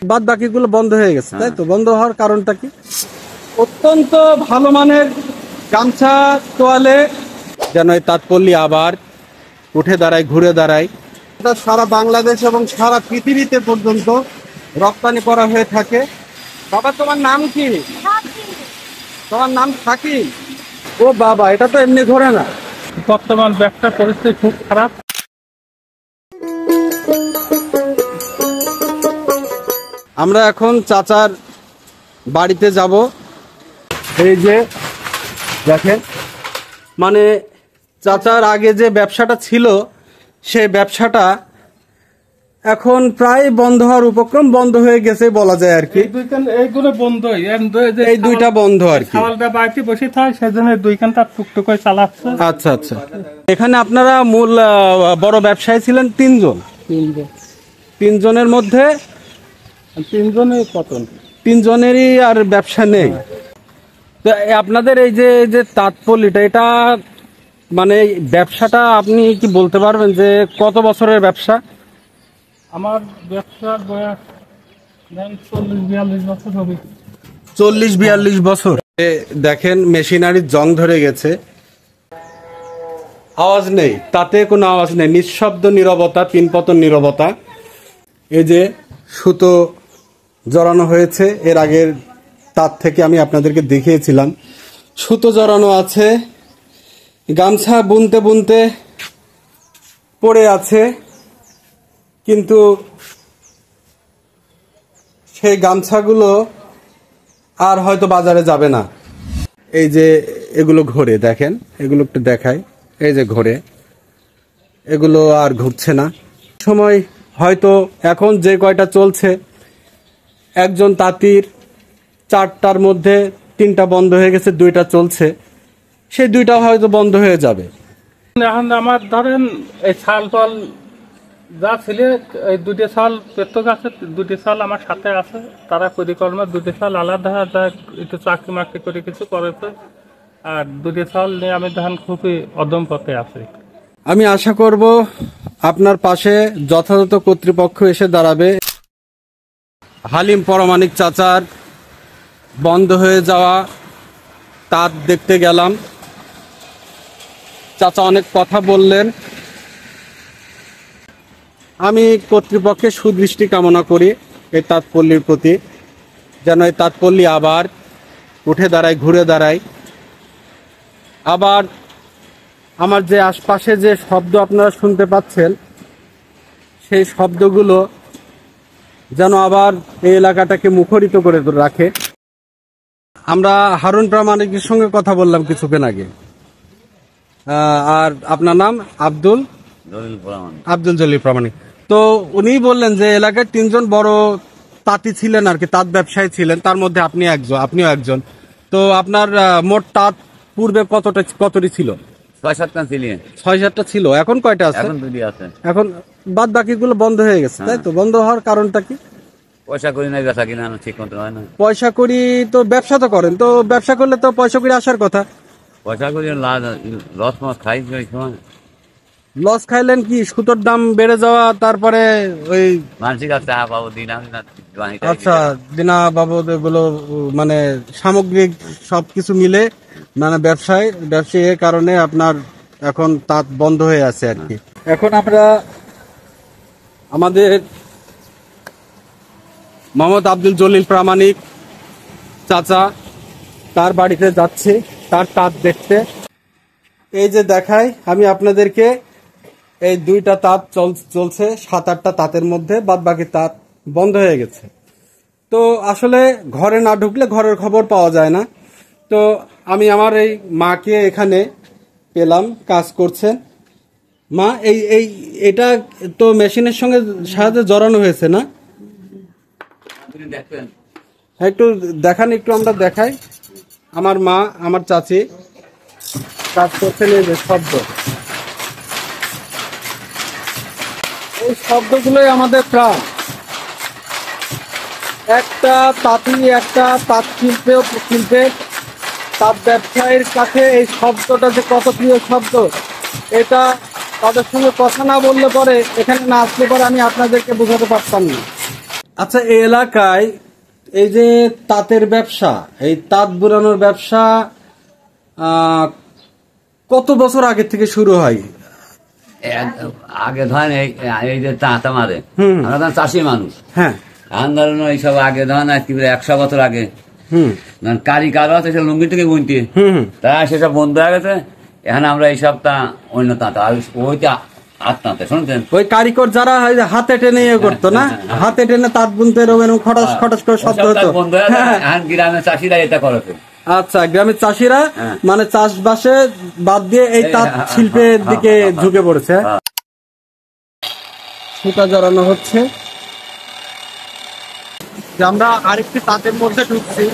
বাদ বাকিগুলো বন্ধ হয়ে গেছে, তাই তো? বন্ধ হওয়ার কারণটা কি? অত্যন্ত ভালো মানের গামছা, তোয়ালে যেন এই তাঁতপল্লী আবার উঠে দাঁড়ায়, ঘুরে দাঁড়ায়। এটা সারা বাংলাদেশ এবং সারা পৃথিবীতে পর্যন্ত রপ্তানি করা হয়ে থাকে। বাবা, তোমার নাম কি? তোমার নাম শাকিল? ও বাবা, এটা তো এমনি ঘোরে না। বর্তমান ব্যবসার পরিস্থিতি খুব খারাপ। আমরা এখন চাচার বাড়িতে যাব। এই যে দেখেন, মানে চাচার আগে যে ব্যবসাটা ছিল সেই ব্যবসাটা এখন প্রায় বন্ধ হওয়ার উপক্রম, বন্ধ হয়ে গেছে বলা যায় আর কি। এইগুলো বন্ধ, এই দুইটা বন্ধ আর কি। বাড়িতে বসে থাকে, সেজন্য দুইখানটা টুকটুক করে চালাচ্ছে। আচ্ছা আচ্ছা। এখানে আপনারা মূল বড় ব্যবসায়ী ছিলেন তিনজন। তিনজনের মধ্যে তিনজনের পতন, তিনজনেরই আর ব্যবসা নেই। তো আপনাদের এই যে তাঁতপল্লীটা, এটা মানে ব্যবসাটা আপনি কি বলতে পারবেন যে কত বছরের ব্যবসা? আমার ব্যবসার বয়স 40-42 বছর হবে। 40-42 বছর। দেখেন মেশিনারির জং ধরে গেছে, আওয়াজ নেই, তাতে কোনো আওয়াজ নেই, নিঃশব্দ নীরবতা, পিনপতন নীরবতা। এই যে সুতো জড়ানো হয়েছে, এর আগের তার থেকে আমি আপনাদেরকে দেখিয়েছিলাম। সুতো জড়ানো আছে, গামছা বুনতে বুনতে পড়ে আছে, কিন্তু সেই গামছাগুলো আর হয়তো বাজারে যাবে না। এই যে এগুলো ঘোরে, দেখেন, এগুলো একটু দেখায়, এই যে ঘোরে, এগুলো আর ঘুরছে না। সময় হয়তো এখন যে কয়টা চলছে, একজন তাঁতির 4টার মধ্যে 3টা বন্ধ হয়ে গেছে, 2টা চলছে, সেই 2টা হয়তো বন্ধ হয়ে যাবে। এখন আমার ধরেন এই ছাল ফল যা ছিল, এই 2টি ছাল পেতক আছে, 2টি ছাল আমার সাথে আছে, তারা পরিকর্মে 2টি ছাল আলাদা যা একটু চাকরি মাকরি করে কিছু করেছে, আর 2টি ছাল নিয়ে আমি ধরেন খুবই অদম পথে আছি। আমি আশা করব আপনার পাশে যথাযথ কর্তৃপক্ষ এসে দাঁড়াবে। হালিম পরমাণিক চাচার বন্ধ হয়ে যাওয়া তাঁত দেখতে গেলাম। চাচা অনেক কথা বললেন। আমি কর্তৃপক্ষের সুদৃষ্টি কামনা করি এই তাঁতপল্লীর প্রতি, যেন এই তাঁতপল্লী আবার উঠে দাঁড়ায়, ঘুরে দাঁড়ায়। আবার আমার যে আশপাশে যে শব্দ আপনারা শুনতে পাচ্ছেন, সেই শব্দগুলো যেন আবার এই এলাকাটাকে মুখরিত করে রাখে। আমরা হারুন প্রামাণিকের সঙ্গে কথা বললাম কিছুক্ষণ আগে। আর আপনার নাম? আব্দুল জলিল প্রামাণিক। তো উনি বললেন যে এলাকায় 3জন বড় তাঁতি ছিলেন আর কি, তাঁত ব্যবসায়ী ছিলেন, তার মধ্যে আপনিও একজন। তো আপনার মোট তাঁত পূর্বে কতটি ছিল? 6-7টা ছিল। এখন কয়টা আছে? এখন বাদ বাকিগুলো বন্ধ হয়ে গেছে, তাই তো? বন্ধ হওয়ার কারণটা কি? পয়সা করি নাই, বেচা কিনা ঠিক মতো হয় না। পয়সা করি তো ব্যবসা তো করেন, তো ব্যবসা করলে তো পয়সা করি আসার কথা। পয়সা করি লস মাছ খাই সময়। লস খাইলেন কি? সুতোর দাম বেড়ে যাওয়া, তারপরে ওই মানসিক আছে পাবো দিন। আচ্ছা, দিনা বাবদ এগুলো মানে সামগ্রিক সবকিছু মিলে মানে ব্যবসায়ী এর কারণে আপনার এখন তাঁত বন্ধ হয়ে আছে আর কি। এখন আমরা আমাদের মোহাম্মদ আব্দুল জলিল প্রামাণিক চাচা, তার বাড়িতে যাচ্ছি তার তাঁত দেখতে। এই যে দেখাই আমি আপনাদেরকে, এই 2টা তাঁত চলছে, 7-8টা তাঁতের মধ্যে বাদ বাকি তাঁত বন্ধ হয়ে গেছে। তো আসলে ঘরে না ঢুকলে ঘরের খবর পাওয়া যায় না। তো আমি আমার এই মাকে এখানে পেলাম, কাজ করছেন। মা, এটা তো মেশিনের সঙ্গে সাহায্যে জড়ানো হয়েছে না? একটু দেখান, একটু আমরা দেখাই। আমার মা, আমার চাচি কাজ করছেন। এই যে শব্দ, এই শব্দগুলোই আমাদের প্রাণ। একটা তাঁত শিল্পে তাঁত ব্যবসায়ীর কাছে এই শব্দটা যে কত প্রিয় শব্দ, এটা তাদের সঙ্গে কথা না বললে পরে, এখানে না আসলে পরে আমি আপনাদেরকে বোঝাতে পারতাম না। আচ্ছা, এই এলাকায় এই যে তাঁতের ব্যবসা, এই তাঁত বুনানোর ব্যবসা কত বছর আগে থেকে শুরু হয়? আগে ধরেন এই যে তাঁতা মারে, হুম। আমরা তখন চাষি মানুষ, হ্যাঁ। আন্দোলন এইসব আগে ধরেন কি 100 বছর আগে কারিকারও আছে সে লুঙ্গি থেকে বুনতে, তারা সেসব বন্ধ হয়ে গেছে। এখন আমরা এইসব তা অন্য তাঁতা ওইটা হাত তাঁতে শুনছেন, ওই কারিগর যারা হাতে টেনে ইয়ে করতো না, হাতে টেনে তাঁত বুনতে এরকম খটাস খটাস করে শব্দ হতো। বন্ধ হয়ে যায়। এখন গ্রামের চাষিরা এটা করেছে। আচ্ছা, গ্রামের চাষিরা মানে চাষবাসে বাদ দিয়ে এই তাঁত শিল্পের দিকে ঝুঁকে পড়েছে। সুতা জড়ানো হচ্ছে। আমরা আরেকটি তাঁতের মধ্যে ঢুকছি।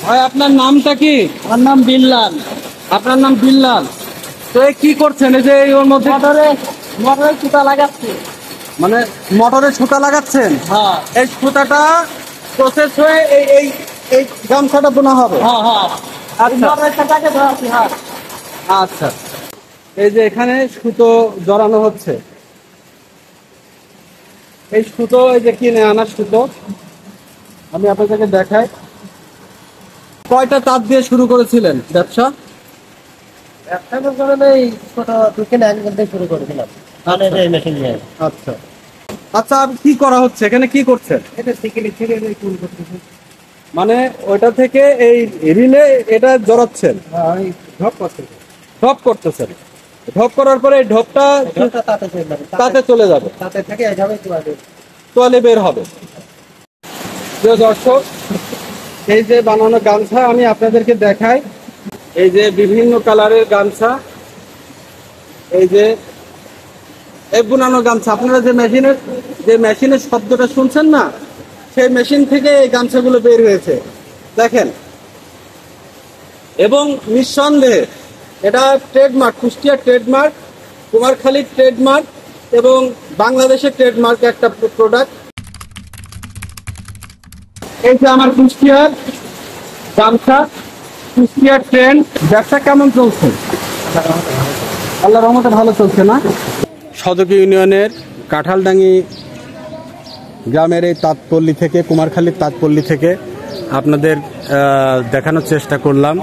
ভাই, আপনার নামটা কি? আমার নাম বিল্লাল। আপনার নাম বিল্লাল। তো এই কি করছেন? এই যে ওর মধ্যে মোটরের সুতা লাগাচ্ছি। মানে মোটরের সুতা লাগাচ্ছেন? হ্যাঁ এই সুতাটা প্রসেস হয়ে এই এই এই গামছাটা বোনা হবে? হ্যাঁ হ্যাঁ। আচ্ছা মোটরের সুতাকে ধরাচ্ছি। হ্যাঁ। আচ্ছা, এই যে এখানে সুতো জড়ানো হচ্ছে। এই সুতো এই যে কিনে আনা সুতো, আমি আপনাদেরকে দেখাই। কয়টা তাঁত দিয়ে শুরু করেছিলেন ব্যবসা? ব্যবসা করতে এই ছোট দোকানে একজন দিয়ে শুরু করেছিলাম। মানে এই মেশিন নিয়ে। আচ্ছা আচ্ছা, কি করা হচ্ছে এখানে? কি করছেন? এটা সিকেলি ছেড়ে টুল করতেছি। মানে ওইটা থেকে এই রিলে এটা জড়াচ্ছেন? হ্যাঁ, ওই ঢপ করতেছি। ঢপ করতেছেন। ঢপ করার পরে এই ঢপটা ঢপটা তাতে চলে যাবে। তাতে চলে যাবে, তাতে থেকে এইভাবে চলে তোয়ালে বের হবে। প্রিয় দর্শক, এই যে বানানো গামছা আমি আপনাদেরকে দেখাই। এই যে বিভিন্ন কালারের গামছা, এই যে এই বুনানো গামছা। আপনারা যে মেশিনের শব্দটা শুনছেন না, সেই মেশিন থেকে এই গামছাগুলো বের হয়েছে, দেখেন। এবং নিঃসন্দেহে এটা ট্রেডমার্ক, কুষ্টিয়ার ট্রেডমার্ক, কুমারখালীর ট্রেডমার্ক এবং বাংলাদেশের ট্রেডমার্ক একটা প্রোডাক্ট। এই যে আমার কুষ্টিয়ার গামছা, কুষ্টিয়ার ট্রেন্ড। ব্যবসা কেমন চলছে? আল্লাহর রহমতে ভালো চলছে না? সদকি ইউনিয়নের কাঁঠালডাঙ্গি গ্রামের এই তাঁতপল্লী থেকে, কুমারখালীর তাঁতপল্লী থেকে আপনাদের দেখানোর চেষ্টা করলাম।